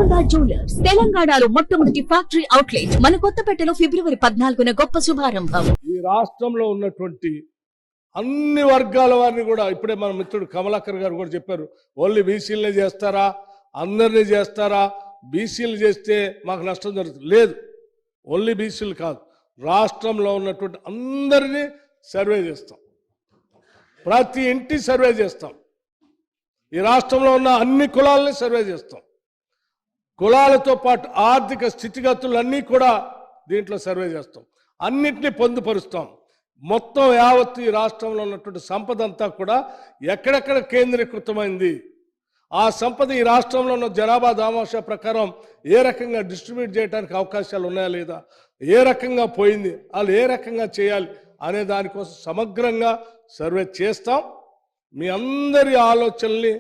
Sharada jewellers తెలంగాణలో మొట్టమొదటి factory outlet మన కొత్తపేటలో ఫిబ్రవరి 14న గొప్ప శుభారంభం. ఈ రాష్ట్రంలో ఉన్నటువంటి అన్ని వర్గాల వారిని కూడా ఇప్పుడే మన మిత్రుడు కమలాకర్ గారు కూడా చెప్పారు. ఓన్లీ బీసీలనే చేస్తారా, అందరినీ చేస్తారా, బీసీలు చేస్తే మాకు నష్టం జరుగుతుంది లేదు. ఓన్లీ బీసీలు కాదు, రాష్ట్రంలో ఉన్నటువంటి అందరినీ సర్వే చేస్తాం, ప్రతి ఇంటి సర్వే చేస్తాం, ఈ రాష్ట్రంలో ఉన్న అన్ని కులాలని సర్వే చేస్తాం, కులాలతో పాటు ఆర్థిక స్థితిగతులన్నీ కూడా దీంట్లో సర్వే చేస్తాం, అన్నిటినీ పొందుపరుస్తాం. మొత్తం యావత్తు ఈ రాష్ట్రంలో ఉన్నటువంటి సంపద అంతా కూడా ఎక్కడెక్కడ కేంద్రీకృతమైంది, ఆ సంపద ఈ రాష్ట్రంలో ఉన్న జనాభా దామాషా ప్రకారం ఏ రకంగా డిస్ట్రిబ్యూట్ చేయడానికి అవకాశాలు ఉన్నాయా లేదా, ఏ రకంగా పోయింది, వాళ్ళు ఏ రకంగా చేయాలి అనే దానికోసం సమగ్రంగా సర్వే చేస్తాం. మీ అందరి ఆలోచనల్ని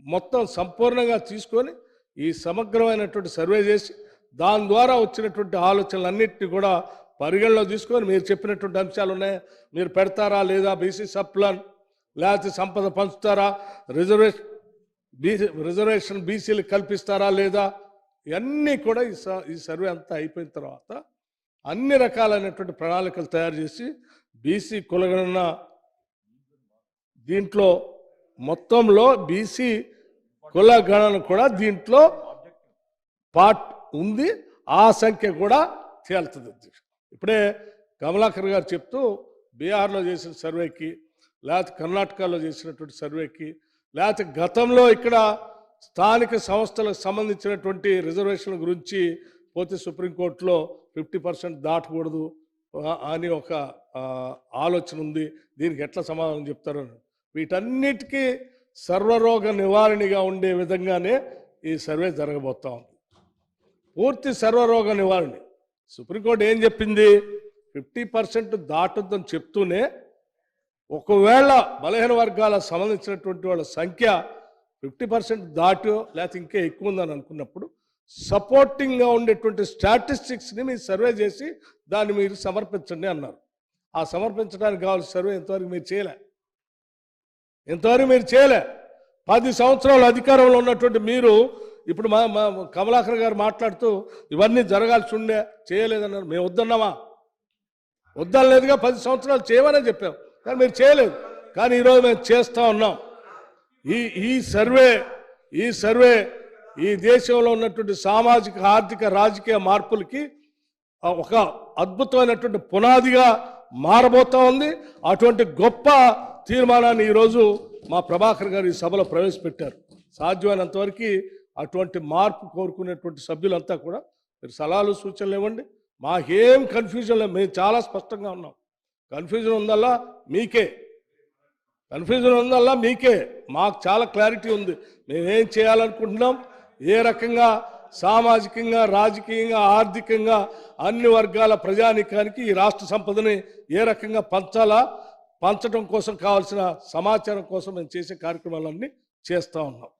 మొత్తం సంపూర్ణంగా తీసుకొని ఈ సమగ్రమైనటువంటి సర్వే చేసి దాని ద్వారా వచ్చినటువంటి ఆలోచనలన్నింటినీ కూడా పరిగణలో తీసుకొని మీరు చెప్పినటువంటి అంశాలు ఉన్నాయి, మీరు పెడతారా లేదా, బీసీ సప్లాన్ లేకపోతే సంపద పంచుతారా, రిజర్వేషన్ బీసీలు కల్పిస్తారా లేదా, ఇవన్నీ కూడా ఈ సర్వే అంతా అయిపోయిన తర్వాత అన్ని రకాలైనటువంటి ప్రణాళికలు తయారు చేసి బీసీ కులగణన దీంట్లో మొత్తంలో బీసీ కులగణన కూడా దీంట్లో పార్ట్ ఉంది, ఆ సంఖ్య కూడా తేలుతుంది. ఇప్పుడే కమలాకర్ గారు చెప్తూ బీహార్లో చేసిన సర్వేకి, లేకపోతే కర్ణాటకలో చేసినటువంటి సర్వేకి, లేకపోతే గతంలో ఇక్కడ స్థానిక సంస్థలకు సంబంధించినటువంటి రిజర్వేషన్ల గురించి పోతే సుప్రీంకోర్టులో 50% దాటకూడదు అని ఒక ఆలోచన ఉంది, దీనికి ఎట్లా సమాధానం చెప్తారు. వీటన్నిటికీ సర్వరోగ నివారణగా ఉండే విధంగానే ఈ సర్వే జరగబోతా ఉంది. పూర్తి సర్వరోగ నివారణ సుప్రీంకోర్టు ఏం చెప్పింది, 50% దాటుద్దని చెప్తూనే ఒకవేళ బలహీన వర్గాల సంబంధించినటువంటి వాళ్ళ సంఖ్య 50% దాటో లేకపోతే ఇంకా ఎక్కువ ఉందని అనుకున్నప్పుడు సపోర్టింగ్గా ఉండేటువంటి స్టాటిస్టిక్స్ని మీరు సర్వే చేసి దాన్ని మీరు సమర్పించండి అన్నారు. ఆ సమర్పించడానికి కావాల్సిన సర్వే ఇంతవరకు మీరు చేయలే. 10 సంవత్సరాల అధికారంలో ఉన్నటువంటి మీరు ఇప్పుడు మా కమలాకర్ గారు మాట్లాడుతూ ఇవన్నీ జరగాల్సి ఉండే చేయలేదన్నారు. మేము వద్దన్నామా? వద్దలేదుగా, 10 సంవత్సరాలు చేయమనే చెప్పాం, కానీ మీరు చేయలేదు. కానీ ఈరోజు మేము చేస్తూ ఉన్నాం. ఈ సర్వే ఈ దేశంలో ఉన్నటువంటి సామాజిక, ఆర్థిక, రాజకీయ మార్పులకి ఒక అద్భుతమైనటువంటి పునాదిగా మారబోతా ఉంది. అటువంటి గొప్ప తీర్మానాన్ని ఈరోజు మా ప్రభాకర్ గారు ఈ సభలో ప్రవేశపెట్టారు. సాధ్యమైనంత వరకు అటువంటి మార్పు కోరుకునేటువంటి సభ్యులంతా కూడా మీరు సలహాలు సూచనలు ఇవ్వండి. మాకేం కన్ఫ్యూజన్ లేదు, మేము చాలా స్పష్టంగా ఉన్నాం. కన్ఫ్యూజన్ ఉందల్లా మీకే, మాకు చాలా క్లారిటీ ఉంది. మేమేం చేయాలనుకుంటున్నాం, ఏ రకంగా సామాజికంగా, రాజకీయంగా, ఆర్థికంగా అన్ని వర్గాల ప్రజానీకానికి ఈ రాష్ట్ర సంపదని ఏ రకంగా పంచడం కోసం కావాల్సిన సమాచారం కోసం మేము చేసే కార్యక్రమాలన్నీ చేస్తూ ఉన్నాం.